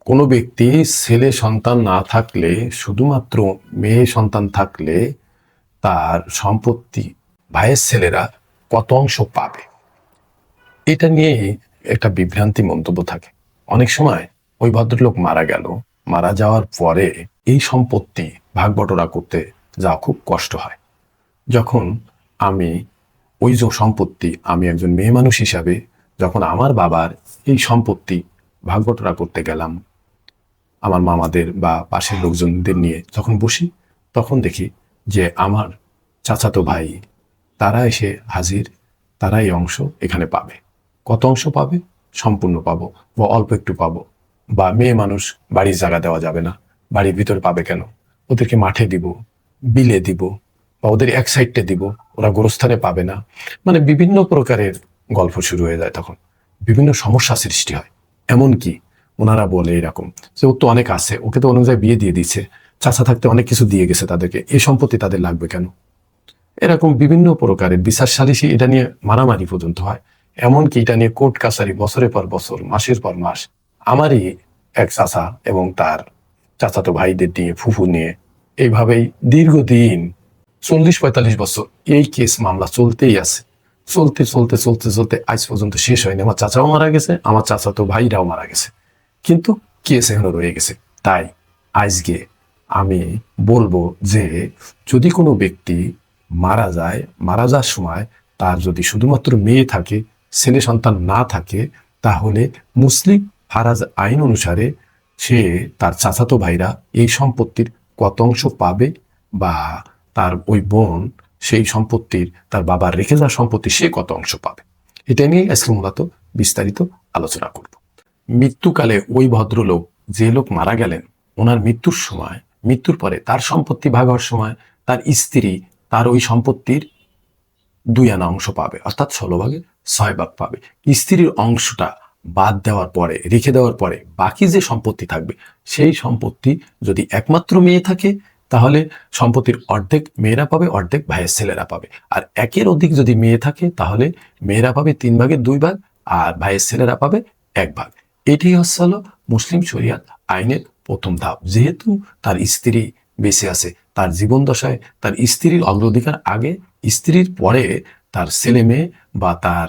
কোনো ব্যক্তি ছেলে সন্তান না থাকলে, শুধুমাত্র মেয়ে সন্তান থাকলে তার সম্পত্তি ভাইয়ের ছেলেরা কত অংশ পাবে, এটা নিয়ে একটা বিভ্রান্তি মন্তব্য থাকে। অনেক সময় ওই ভদ্রলোক মারা গেল, মারা যাওয়ার পরে এই সম্পত্তি ভাগ বটরা করতে যা খুব কষ্ট হয়। যখন আমি ওই যে সম্পত্তি, আমি একজন মেয়ে মানুষ হিসাবে যখন আমার বাবার এই সম্পত্তি ভাগ বটরা করতে গেলাম, আমার মামাদের বা পাশের লোকজনদের নিয়ে যখন বসি, তখন দেখি যে আমার চাচাতো ভাই তারা এসে হাজির, তারা এই অংশ এখানে পাবে। কত অংশ পাবে? সম্পূর্ণ পাবো বা অল্প একটু পাবো, বা মেয়ে মানুষ বাড়ির জায়গা দেওয়া যাবে না, বাড়ির ভিতর পাবে কেন, ওদেরকে মাঠে দিব, বিলে দিব, বা ওদের এক সাইডটা দিব, ওরা গোরস্থানে পাবে না। মানে বিভিন্ন প্রকারের গল্প শুরু হয়ে যায়। তখন বিভিন্ন সমস্যা সৃষ্টি হয়। এমনকি ওনারা বলে এরকম যে ও তো অনেক আছে, ওকে তো অনেক জায়গায় বিয়ে দিয়ে দিচ্ছে, চাচা থাকতে অনেক কিছু দিয়ে গেছে তাদেরকে, এই সম্পত্তি তাদের লাগবে কেন? এরকম বিভিন্ন প্রকারের বিচার সালিসি এটা নিয়ে মারামারি পর্যন্ত হয়। এমনকি এটা নিয়ে কোর্ট কাছারি বছরের পর বছর, মাসের পর মাস। আমারই এক চাচা এবং তার চাচাতো ভাইদের নিয়ে, ফুফু নিয়ে, এইভাবেই দীর্ঘদিন 40-45 বছর এই কেস মামলা চলতেই আছে। চলতে চলতে চলতে চলতে আজ পর্যন্ত শেষ হয়নি। আমার চাচাও মারা গেছে, আমার চাচাতো ভাইরাও মারা গেছে, কিন্তু কেস এখনো রয়ে গেছে। তাই আজকে আমি বলবো যে যদি কোনো ব্যক্তি মারা যায়, মারা যাওয়ার সময় তার যদি শুধুমাত্র মেয়ে থাকে, ছেলে সন্তান না থাকে, তাহলে মুসলিম ফারাজ আইন অনুসারে সে, তার চাচাতো ভাইরা এই সম্পত্তির কত অংশ পাবে, বা তার ওই বোন সেই সম্পত্তির, তার বাবার রেখে যাওয়া সম্পত্তি সে কত অংশ পাবে, এটা নিয়ে আজকে মূলত বিস্তারিত আলোচনা করব। মৃত্যুকালে ওই ভদ্রলোক, যে লোক মারা গেলেন, ওনার মৃত্যুর সময়, মৃত্যুর পরে তার সম্পত্তি ভাগ হওয়ার সময় তার স্ত্রী তার ওই সম্পত্তির 2 আনা অংশ পাবে, অর্থাৎ 16 ভাগে 6 ভাগ পাবে। স্ত্রীর অংশটা বাদ দেওয়ার পরে, রেখে দেওয়ার পরে বাকি যে সম্পত্তি থাকবে, সেই সম্পত্তি যদি একমাত্র মেয়ে থাকে, তাহলে সম্পত্তির অর্ধেক মেয়েরা পাবে, অর্ধেক ভাইয়ের ছেলেরা পাবে। আর একের অধিক যদি মেয়ে থাকে, তাহলে মেয়েরা পাবে 3 ভাগের 2 ভাগ, আর ভাইয়ের ছেলেরা পাবে 1 ভাগ। এটাই হলো মুসলিম শরিয়াত আইনের প্রথম ধাপ। যেহেতু তার স্ত্রী বেঁচে আছে, তার জীবন দশায় তার স্ত্রীর অগ্রাধিকার আগে, স্ত্রীর পরে তার ছেলে মেয়ে বা তার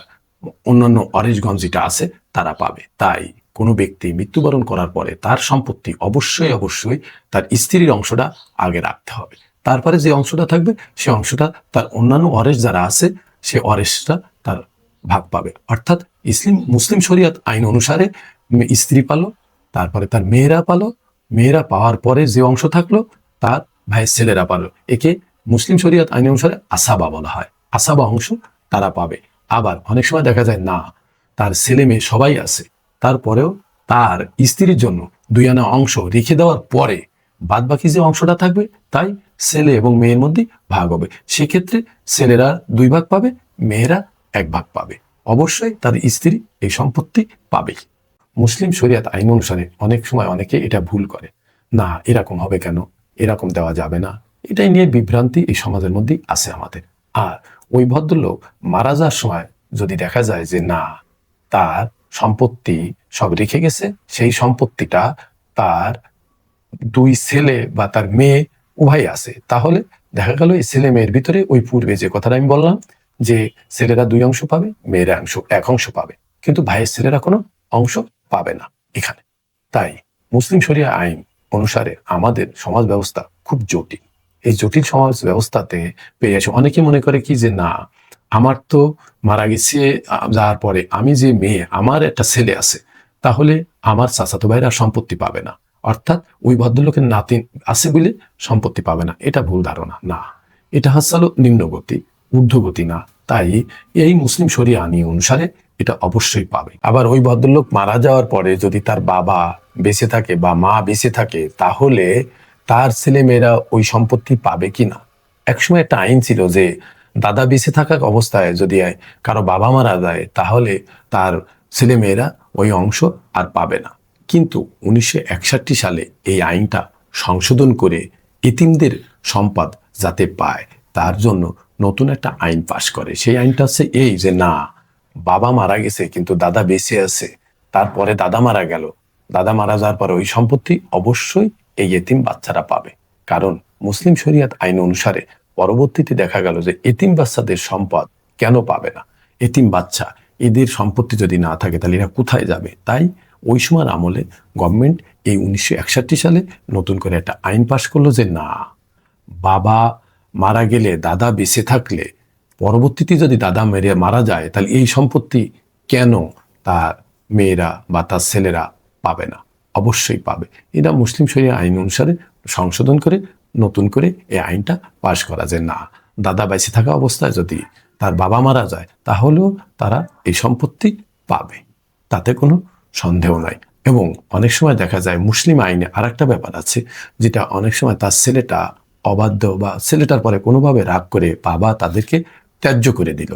অন্যান্য অরেজগঞ্জ যেটা আছে তারা পাবে। তাই কোনো ব্যক্তি মৃত্যুবরণ করার পরে তার সম্পত্তি অবশ্যই অবশ্যই তার স্ত্রীর অংশটা আগে রাখতে হবে। তারপরে যে অংশটা থাকবে, সে অংশটা তার অন্যান্য অরেস যারা আছে, সে অরেসটা তার ভাগ পাবে। অর্থাৎ মুসলিম শরিয়াত আইন অনুসারে স্ত্রী পালো, তারপরে তার মেয়েরা পালো, মেয়েরা পাওয়ার পরে যে অংশ থাকলো তার ভাইয়ের ছেলেরা পালো। একে মুসলিম শরিয়াত আইন অনুসারে আসাবা বলা হয়। আসাবা অংশ তারা পাবে। আবার অনেক সময় দেখা যায় না, তার ছেলে মেয়ে সবাই আছে, তারপরেও তার স্ত্রীর জন্য 2 আনা অংশ রেখে দেওয়ার পরে বাদ বাকি যে অংশটা থাকবে, তাই ছেলে এবং মেয়ের মধ্যে ভাগ হবে। সেক্ষেত্রে ছেলেরা 2 ভাগ পাবে, মেয়েরা 1 ভাগ পাবে। অবশ্যই তার স্ত্রী এই সম্পত্তি পাবে। মুসলিম শরিয়াত আইন অনুসারে অনেক সময় অনেকে এটা ভুল করে, না এরকম হবে কেন, এরকম দেওয়া যাবে না, এটাই নিয়ে বিভ্রান্তি এই সমাজের মধ্যেই আছে আমাদের। আর ওই ভদ্রলোক মারা যাওয়ার সময় যদি দেখা যায় যে না, তার সম্পত্তি সব রেখে গেছে, সেই সম্পত্তিটা তার 2 ছেলে বা তার মেয়ে উভয় আছে, তাহলে দেখা গেল এই ছেলে মেয়ের ভিতরে ওই পূর্বে যে কথাটা আমি বললাম যে ছেলেরা 2 অংশ পাবে, মেয়েরা 1 অংশ পাবে, কিন্তু ভাইয়ের ছেলেরা কোনো অংশ পাবে না এখানে। তাই মুসলিম শরিয়া আইন অনুসারে আমাদের সমাজ ব্যবস্থা খুব জটিল। এই জটিল সমাজ ব্যবস্থাতে পেয়ে আসে অনেকে মনে করে কি যে না, আমার তো মারা গেছে যাওয়ার পরে আমি যে মেয়ে, আমার একটা ছেলে আছে, তাহলে আমার চাচাতো ভাইরা সম্পত্তি পাবে না, অর্থাৎ ওই ভদ্রলোকের নাতি আছে বলে সম্পত্তি পাবে না। এটা ভুল ধারণা। না, এটা হচ্ছে নিম্নগতি, ঊর্ধ্বগতি না। তাই এই মুসলিম শরিয়া আইন অনুসারে এটা অবশ্যই পাবে। আবার ওই ভদ্রলোক মারা যাওয়ার পরে যদি তার বাবা বেঁচে থাকে বা মা বেঁচে থাকে, তাহলে তার ছেলে মেয়েরা ওই সম্পত্তি পাবে কিনা। একসময় একটা আইন ছিল যে দাদা বেঁচে থাকা অবস্থায় যদি কারো বাবা মারা যায়, তাহলে তার ছেলে মেয়েরা ওই অংশ আর পাবে না। কিন্তু 1961 সালে এই আইনটা সংশোধন করে এতিমদের সম্পদ যাতে পায় তার জন্য নতুন একটা আইন পাশ করে। সেই আইনটা হচ্ছে এই যে না, বাবা মারা গেছে কিন্তু দাদা বেঁচে আছে, তারপরে দাদা মারা গেল, দাদা মারা যাওয়ার পর ওই সম্পত্তি অবশ্যই এই এতিম বাচ্চারা পাবে। কারণ মুসলিম শরিয়াত আইন অনুসারে পরবর্তীতে দেখা গেল যে এতিম বাচ্চাদের সম্পদ কেন পাবে না? এতিম বাচ্চা, এদের সম্পত্তি যদি না থাকে তাহলে এরা কোথায় যাবে? তাই ওই সময় আমলে গভর্নমেন্ট এই 1961 সালে নতুন করে একটা আইন পাশ করলো যে না, বাবা মারা গেলে দাদা বেঁচে থাকলে পরবর্তীতে যদি দাদা মারা যায় তাহলে এই সম্পত্তি কেন তার মেয়েরা বা তার ছেলেরা পাবে না? অবশ্যই পাবে। এটা মুসলিম শরিয়া আইন অনুসারে সংশোধন করে নতুন করে এই আইনটা পাশ করা যে না, দাদা বেঁচে থাকা অবস্থায় যদি তার বাবা মারা যায় তাহলেও তারা এই সম্পত্তি পাবে, তাতে কোনো সন্দেহ নাই। এবং অনেক সময় দেখা যায় মুসলিম আইনে আর একটা ব্যাপার আছে, যেটা অনেক সময় তার ছেলেটা অবাধ্য বা ছেলেটার পরে কোনোভাবে রাগ করে বাবা তাদেরকে ত্যায্য করে দিল,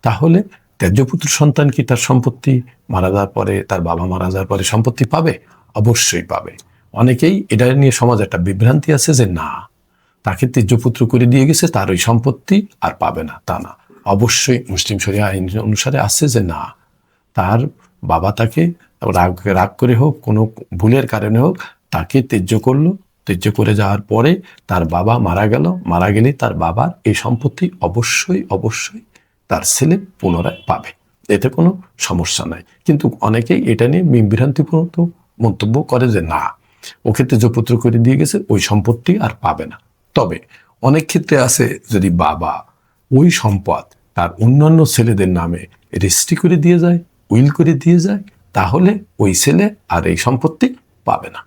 তাহলে ত্যায্যপুত্র সন্তান কি তার সম্পত্তি মারা যাওয়ার পরে, তার বাবা মারা যাওয়ার পরে সম্পত্তি পাবে? অবশ্যই পাবে। অনেকেই এটা নিয়ে সমাজ একটা বিভ্রান্তি আছে যে না, তাকে ত্যায্যপুত্র করে দিয়ে গেছে, তার ওই সম্পত্তি আর পাবে না। তা না, অবশ্যই মুসলিম শরিয়া আইন অনুসারে আছে যে না, তার বাবা তাকে রাগ করে হোক, কোনো ভুলের কারণে হোক, তাকে ত্যায্য করলো, ত্যায্য করে যাওয়ার পরে তার বাবা মারা গেল, মারা গেলে তার বাবার এই সম্পত্তি অবশ্যই অবশ্যই তার ছেলে পুনরায় পাবে, এতে কোনো সমস্যা নাই। কিন্তু অনেকেই এটা নিয়ে বিভ্রান্তিপূর্ণ মন্তব্য করে যে না, ওকে ত্যায্যপুত্র করে দিয়ে গেছে, ওই সম্পত্তি আর পাবে না। তবে অনেক ক্ষেত্রে আছে, যদি বাবা ওই সম্পদ তার অন্যান্য ছেলেদের নামে রেজিস্ট্রি করে দিয়ে যায়, উইল করে দিয়ে যায়, তাহলে ওই ছেলে আর এই সম্পত্তি পাবে না।